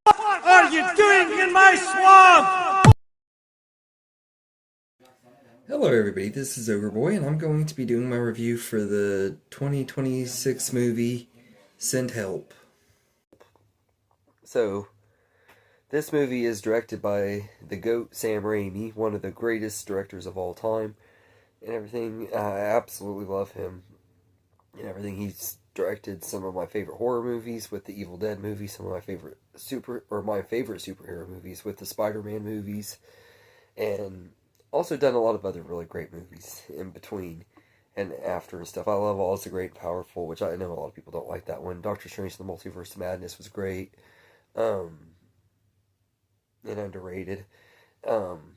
What are you doing in my swamp? Hello everybody, this is Overboy, and I'm going to be doing my review for the 2026 movie, Send Help. So, this movie is directed by the GOAT, Sam Raimi, one of the greatest directors of all time, and everything. I absolutely love him, and everything. He's directed some of my favorite horror movies with the Evil Dead movie, some of my favorite superhero movies with the Spider-Man movies, and also done a lot of other really great movies in between and after and stuff. I love All Is the Great and Powerful, which I know a lot of people don't like that one. Doctor Strange and the Multiverse of Madness was great, and underrated. Um,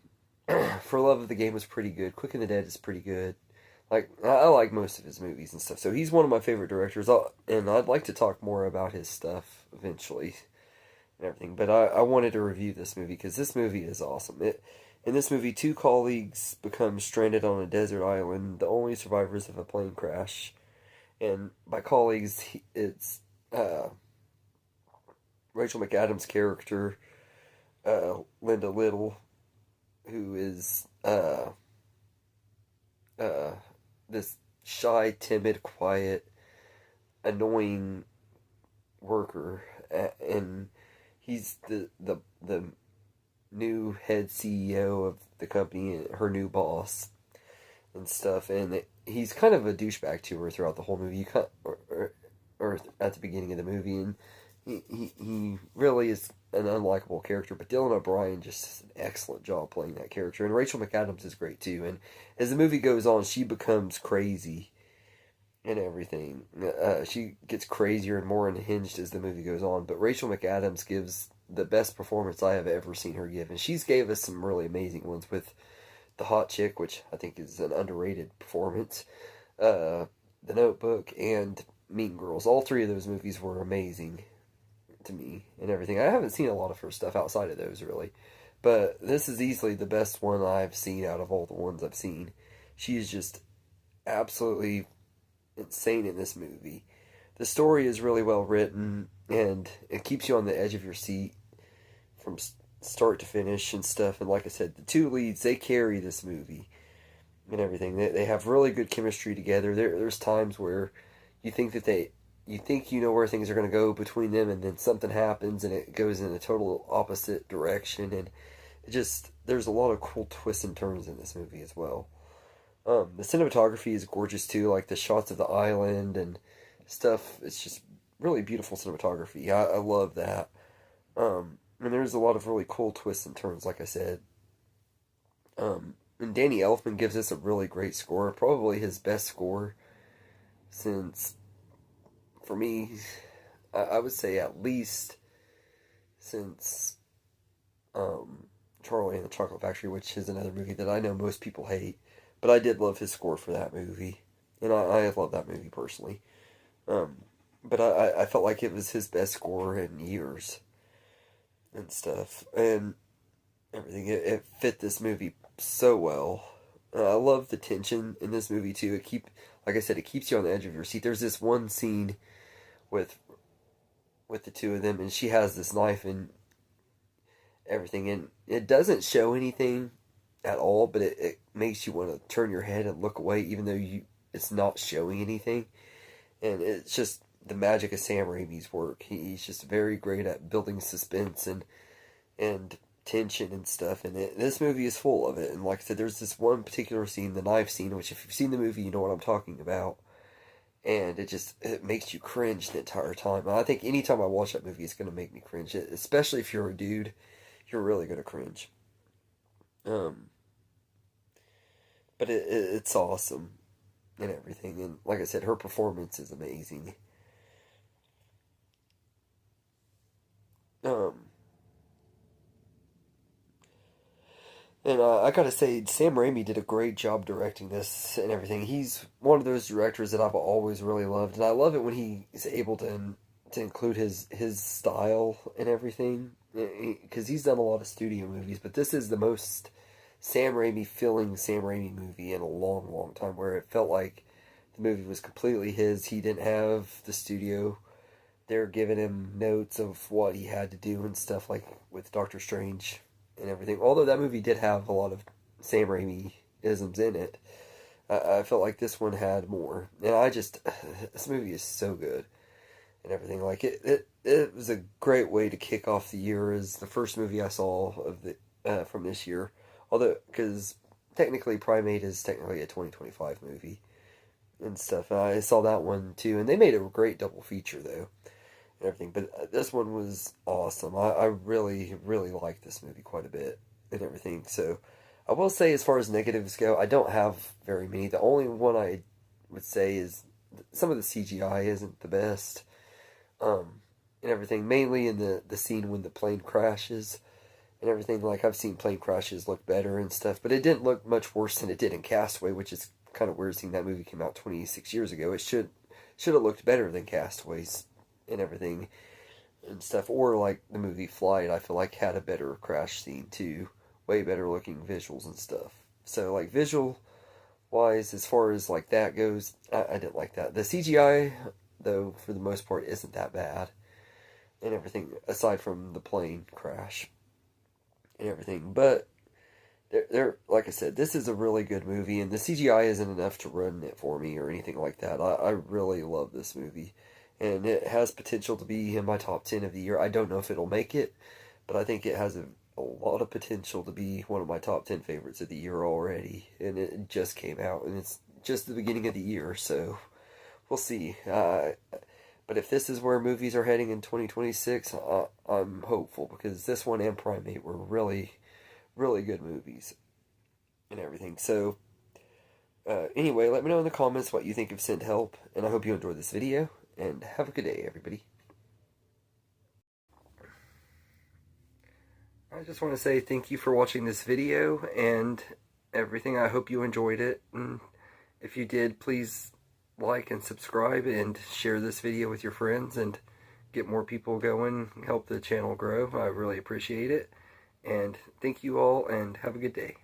For Love of the Game was pretty good. Quick and the Dead is pretty good. Like, I like most of his movies and stuff. So he's one of my favorite directors, and I'd like to talk more about his stuff eventually and everything. But I wanted to review this movie because this movie is awesome. In this movie, two colleagues become stranded on a desert island, the only survivors of a plane crash. And by colleagues, it's Rachel McAdams' character, Linda Little, who is this shy, timid, quiet, annoying worker, and he's the new head CEO of the company, her new boss and stuff, and he's kind of a douchebag to her throughout the whole movie. Or at the beginning of the movie, and he really is an unlikable character. But Dylan O'Brien just does an excellent job playing that character, and Rachel McAdams is great too. And as the movie goes on, she becomes crazy and everything. She gets crazier and more unhinged as the movie goes on. But Rachel McAdams gives the best performance I have ever seen her give, and she's gave us some really amazing ones with The Hot Chick, which I think is an underrated performance, The Notebook, and Mean Girls. All three of those movies were amazing to me and everything. I haven't seen a lot of her stuff outside of those, really, but this is easily the best one I've seen out of all the ones I've seen. She is just absolutely insane in this movie. The story is really well written, and it keeps you on the edge of your seat from start to finish and stuff. And like I said, the two leads, they carry this movie and everything. They have really good chemistry together. There's times where you think that you think you know where things are going to go between them, and then something happens and it goes in a total opposite direction, and there's a lot of cool twists and turns in this movie as well. The cinematography is gorgeous too, like the shots of the island and stuff. It's just really beautiful cinematography. I love that. And there's a lot of really cool twists and turns, like I said. And Danny Elfman gives us a really great score, probably his best score since, for me, I would say at least since Charlie and the Chocolate Factory, which is another movie that I know most people hate, but I did love his score for that movie, and I love that movie personally. But I felt like it was his best score in years and stuff, and everything. It fit this movie so well. I love the tension in this movie too. Like I said, it keeps you on the edge of your seat. There's this one scene with the two of them, and she has this knife and everything, and it doesn't show anything at all, but it makes you want to turn your head and look away, even though it's not showing anything. And it's just the magic of Sam Raimi's work. He's just very great at building suspense and tension and stuff, and this movie is full of it. And like I said, there's this one particular scene, the knife scene, which if you've seen the movie, you know what I'm talking about. And it makes you cringe the entire time. And I think anytime I watch that movie, it's going to make me cringe. Especially if you're a dude, you're really going to cringe. But it's awesome and everything. And like I said, her performance is amazing. And I gotta say, Sam Raimi did a great job directing this and everything. He's one of those directors that I've always really loved, and I love it when he is able to include his style and everything, because he's done a lot of studio movies, but this is the most Sam Raimi filling Sam Raimi movie in a long, long time, where it felt like the movie was completely his. He didn't have the studio they're giving him notes of what he had to do and stuff, like with Doctor Strange and everything. Although that movie did have a lot of Sam Raimi isms in it, I felt like this one had more. And this movie is so good and everything. Like it was a great way to kick off the year as the first movie I saw of the from this year. Although, because technically Primate is technically a 2025 movie and stuff. And I saw that one too, and they made a great double feature though and everything. But this one was awesome. I really, really liked this movie quite a bit and everything. So I will say, as far as negatives go, I don't have very many. The only one I would say is some of the CGI isn't the best, and everything. Mainly in the scene when the plane crashes and everything. Like, I've seen plane crashes look better and stuff, but it didn't look much worse than it did in Castaway, which is kind of weird seeing that movie came out 26 years ago. It should have looked better than Castaways and everything and stuff. Or like the movie Flight, I feel like had a better crash scene too. Way better looking visuals and stuff. So like visual wise, as far as like that goes, I didn't like that. The CGI though, for the most part, isn't that bad and everything, aside from the plane crash and everything. But they're like I said, this is a really good movie, and the CGI isn't enough to ruin it for me or anything like that. I really love this movie, and it has potential to be in my top 10 of the year. I don't know if it'll make it, but I think it has a lot of potential to be one of my top 10 favorites of the year already, and it just came out, and it's just the beginning of the year, so we'll see. But if this is where movies are heading in 2026, I'm hopeful, because this one and Primate were really, really good movies and everything. So, anyway, let me know in the comments what you think of Send Help, and I hope you enjoyed this video, and have a good day, everybody. I just want to say thank you for watching this video and everything. I hope you enjoyed it, and if you did, please like and subscribe and share this video with your friends and get more people going, help the channel grow. I really appreciate it, and thank you all, and have a good day.